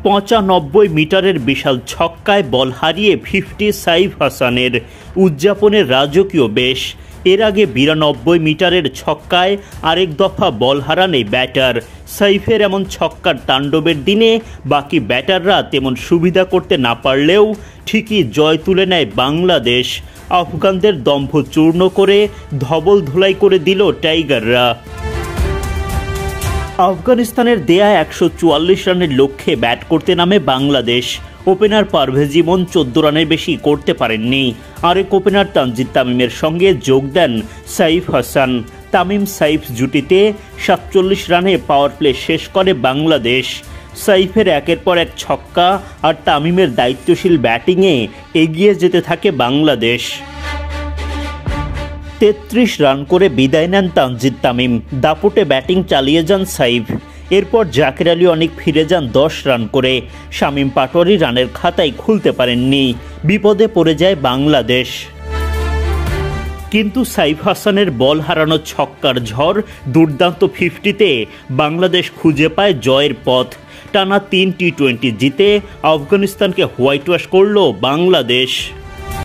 ৯৫ মিটারের বিশাল ছক্কায় বল হারিয়ে 50 সাইফ হাসানের, উদযাপনের রাজকীয় বেশ। এর আগে ৯২ মিটারের ছক্কায় আরেক দফা বল হারান এই ব্যাটার। সাইফের এমন ছক্কার তাণ্ডবের দিনে বাকি ব্যাটাররা তেমন সুবিধা করতে না পারলেও ঠিকই জয় তুলে নেয় বাংলাদেশ। আফগানদের দম্ভ চূর্ণ করে ধবল ধোলাই করে দিল টাইগাররা। আফগানিস্তানের দেয়া ১৪৪ রানের লক্ষ্যে ব্যাট করতে নামে বাংলাদেশ। ওপেনার পারভেজ ইমন ১৪ রানের বেশি করতে পারেননি। আরেক ওপেনার তানজিদ তামিমের সঙ্গে যোগ দেন সাইফ হাসান। তামিম সাইফ জুটিতে ৪৭ রানে পাওয়ার প্লে শেষ করে বাংলাদেশ। সাইফের একের পর এক ছক্কা আর তামিমের দায়িত্বশীল ব্যাটিংয়ে এগিয়ে যেতে থাকে বাংলাদেশ। ৩৩ রান করে বিদায় নেন তানজিদ তামিম। দাপুটে ব্যাটিং চালিয়ে যান সাইফ। এরপর জাকের আলী অনেক ফিরে যান ১০ রান করে। শামীম পাটোয়ারি রানের খাতায় খুলতে পারেননি। বিপদে পড়ে যায় বাংলাদেশ। কিন্তু সাইফ হাসানের বল হারানো ছক্কার ঝড়, দুর্দান্ত 50-তে বাংলাদেশ খুঁজে পায় জয়ের পথ। টানা ৩ টি-20 জিতে আফগানিস্তানকে হোয়াইট ওয়াশ করল বাংলাদেশ।